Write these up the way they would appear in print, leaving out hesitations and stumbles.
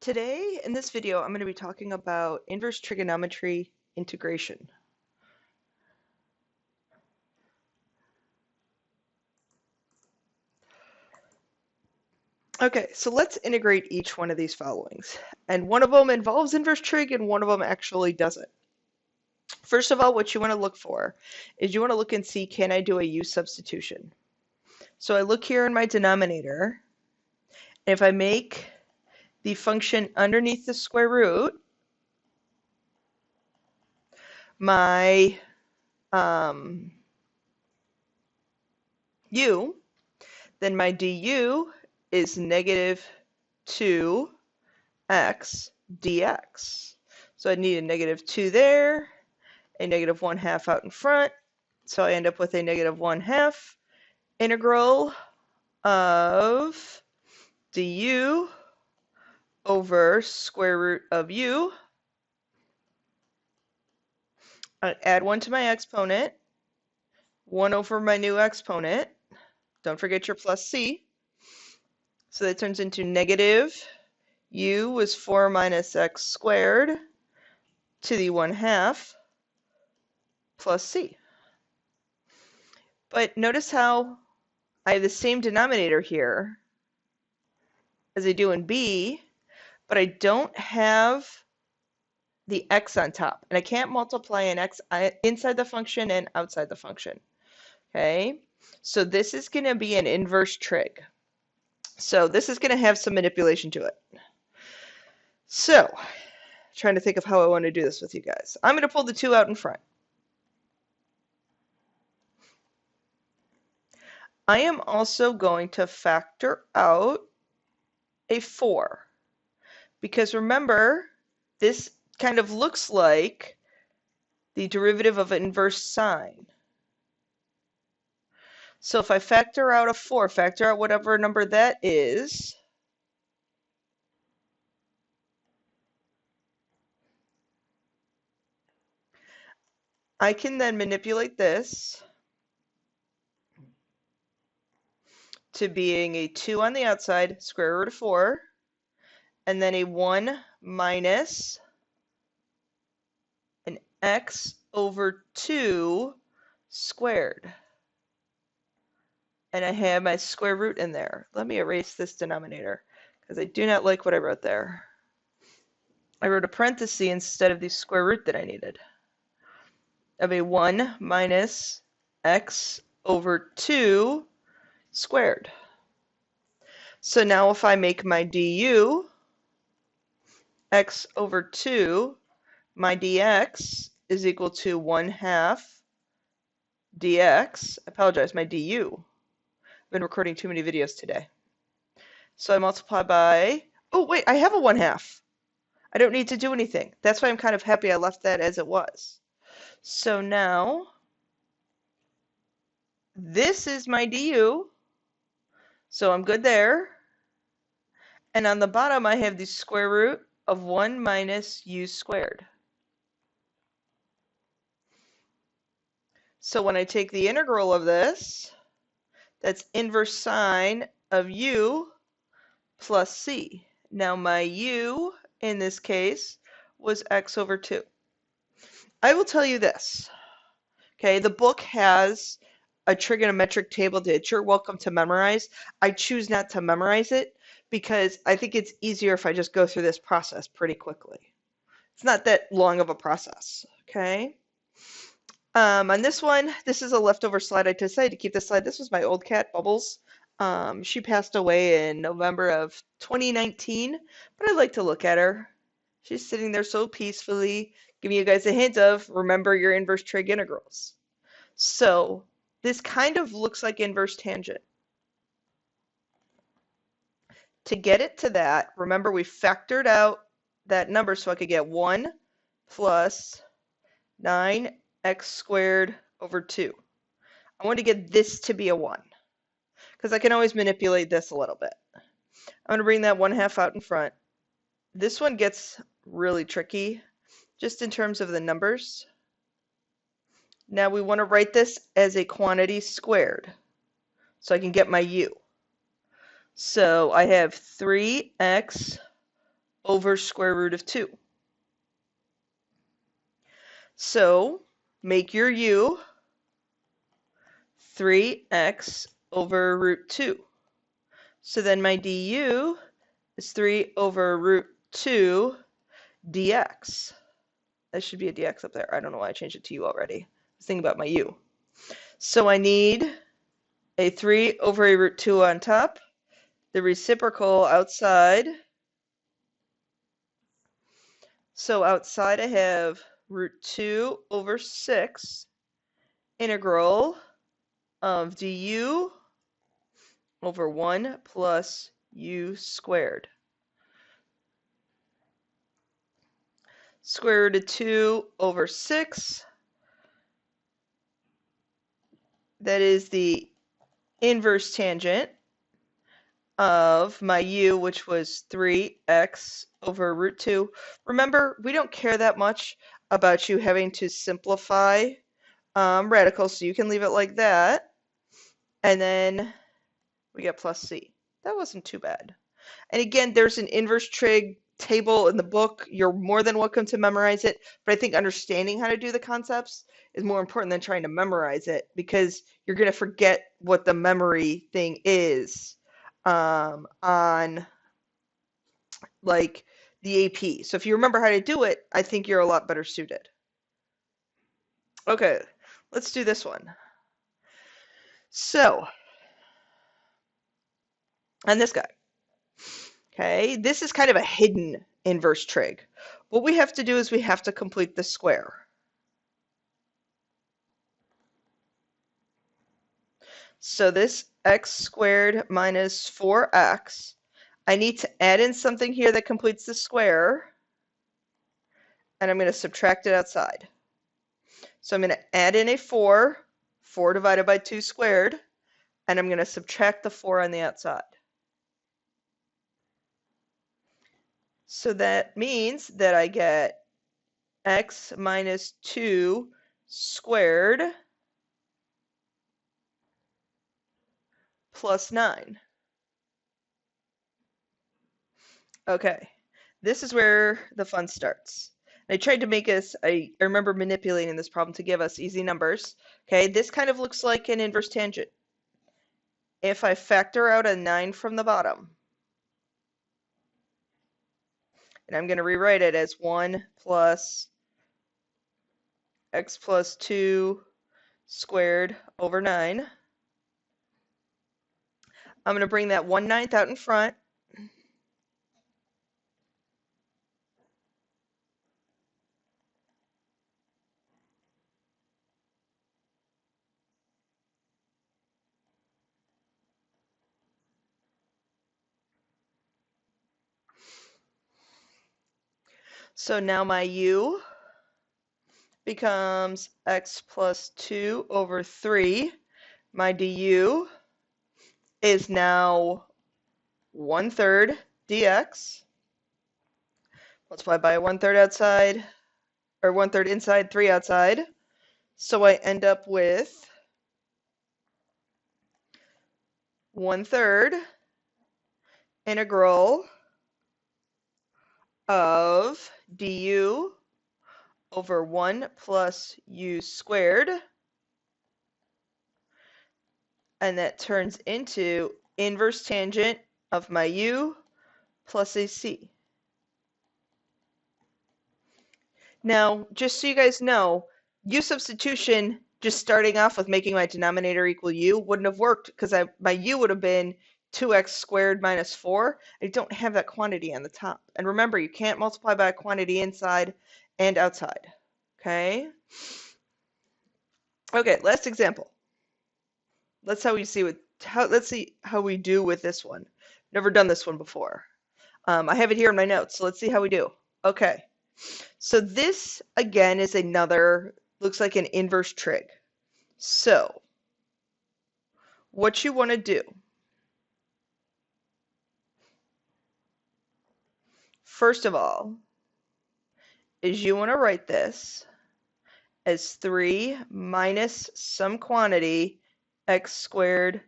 Today, in this video, I'm going to be talking about inverse trigonometry integration. Okay, so let's integrate each one of these followings. And one of them involves inverse trig and one of them actually doesn't. First of all, what you want to look for is you want to look and see, can I do a u substitution? So I look here in my denominator, and if I make the function underneath the square root, my u, then my du is negative 2x dx. So I need a negative 2 there, a negative 1/2 out in front. So I end up with a negative 1/2 integral of du over square root of u. I add 1 to my exponent, 1 over my new exponent. Don't forget your plus c. So that turns into negative u was 4 minus x squared to the 1/2 plus c. But notice how I have the same denominator here as I do in b, but I don't have the x on top. And I can't multiply an x inside the function and outside the function. Okay, so this is going to be an inverse trig. So this is going to have some manipulation to it. So, trying to think of how I want to do this with you guys. I'm going to pull the 2 out in front. I am also going to factor out a 4. Because remember, this kind of looks like the derivative of inverse sine. So if I factor out a 4, factor out whatever number that is, I can then manipulate this to being a 2 on the outside, square root of 4, and then a 1 minus an x over 2 squared. And I have my square root in there. Let me erase this denominator because I do not like what I wrote there. I wrote a parenthesis instead of the square root that I needed of a 1 minus x over 2 squared. So now if I make my du x over 2, my dx is equal to 1/2 dx. I apologize, my du. I've been recording too many videos today. So I multiply by, oh wait, I have a 1/2. I don't need to do anything. That's why I'm kind of happy I left that as it was. So now, this is my du. So I'm good there. And on the bottom, I have the square root of 1 minus u squared. So when I take the integral of this, that's inverse sine of u plus c. Now my u, in this case, was x over 2. I will tell you this. Okay, the book has a trigonometric table that you're welcome to memorize. I choose not to memorize it because I think it's easier if I just go through this process pretty quickly. It's not that long of a process, okay? On this one, this is a leftover slide. I decided to keep this slide. This was my old cat, Bubbles. She passed away in November of 2019, but I like to look at her. She's sitting there so peacefully, giving you guys a hint of, remember your inverse trig integrals. So this kind of looks like inverse tangent. To get it to that, remember we factored out that number so I could get 1 plus 9x squared over 2. I want to get this to be a 1 because I can always manipulate this a little bit. I'm going to bring that 1/2 out in front. This one gets really tricky just in terms of the numbers. Now we want to write this as a quantity squared so I can get my u. So I have 3x over square root of 2. So make your u 3x over root 2. So then my du is 3 over root 2 dx. That should be a dx up there. I don't know why I changed it to u already. I was thinking about my u. So I need a 3 over a root 2 on top, the reciprocal outside. So outside I have root 2 over 6 integral of du over 1 plus u squared. Square root of 2 over 6. That is the inverse tangent of my u, which was 3x over root 2. Remember, we don't care that much about you having to simplify radicals, so you can leave it like that. And then we get plus c. That wasn't too bad. And again, there's an inverse trig table in the book. You're more than welcome to memorize it, but I think understanding how to do the concepts is more important than trying to memorize it, because you're going to forget what the memory thing is on like the AP. So if you remember how to do it, I think you're a lot better suited. Okay, let's do this one. So, and this guy. Okay, this is kind of a hidden inverse trig. What we have to do is we have to complete the square. So this x squared minus 4x, I need to add in something here that completes the square, and I'm going to subtract it outside. So I'm going to add in a 4 divided by 2 squared, and I'm going to subtract the 4 on the outside. So that means that I get x minus 2 squared plus 9. Okay, this is where the fun starts. I tried to make us, I remember manipulating this problem to give us easy numbers. Okay, this kind of looks like an inverse tangent. If I factor out a 9 from the bottom, and I'm going to rewrite it as 1 plus x plus 2 squared over 9. I'm going to bring that 1/9 out in front. So now my u becomes x plus 2 over 3. My du is now 1/3 dx multiplied by 1/3 outside, or 1/3 inside, 3 outside. So I end up with 1/3 integral of du over 1 plus u squared, and that turns into inverse tangent of my u plus ac. Now, just so you guys know, u substitution, just starting off with making my denominator equal u, wouldn't have worked because my u would have been 2x squared minus 4. I don't have that quantity on the top. And remember, you can't multiply by a quantity inside and outside. Okay? Okay, last example. Let's see how we do with this one. Never done this one before. I have it here in my notes, so let's see how we do. Okay. So this, again, is another, looks like an inverse trig. So what you want to do, first of all, is you want to write this as 3 minus some quantity x squared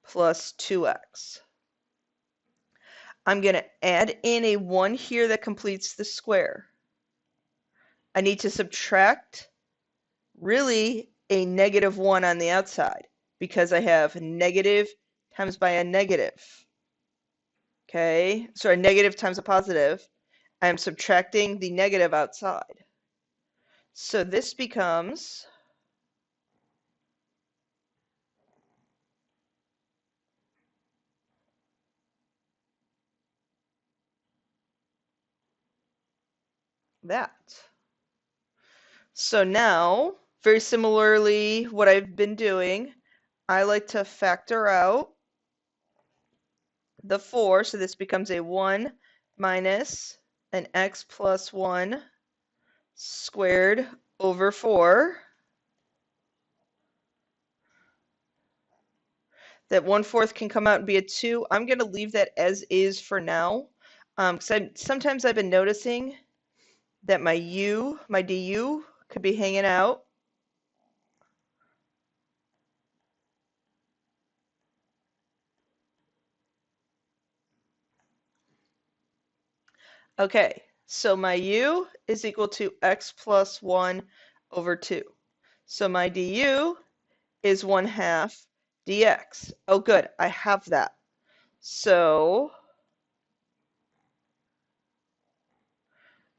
plus 2x. I'm going to add in a 1 here that completes the square. I need to subtract really a -1 on the outside because I have negative times by a negative. Okay, so a negative times a positive. I am subtracting the negative outside. So this becomes that. So now, very similarly, what I've been doing, I like to factor out the 4, so this becomes a 1 minus an x plus 1 squared over 4. That 1/4 can come out and be a 2. I'm going to leave that as is for now. Sometimes I've been noticing that my du, could be hanging out. Okay, so my u is equal to x plus 1 over 2. So my du is 1/2 dx. Oh, good, I have that. So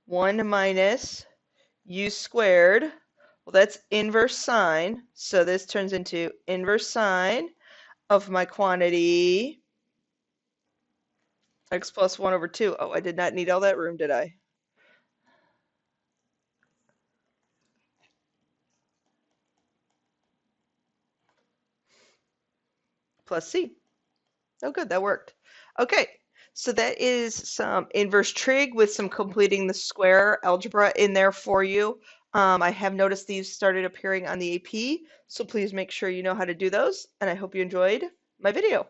1 minus u squared, well, that's inverse sine. So this turns into inverse sine of my quantity x plus 1 over 2. Oh, I did not need all that room, did I? Plus c. Oh, good, that worked. Okay, so that is some inverse trig with some completing the square algebra in there for you. I have noticed these started appearing on the AP, so please make sure you know how to do those, and I hope you enjoyed my video.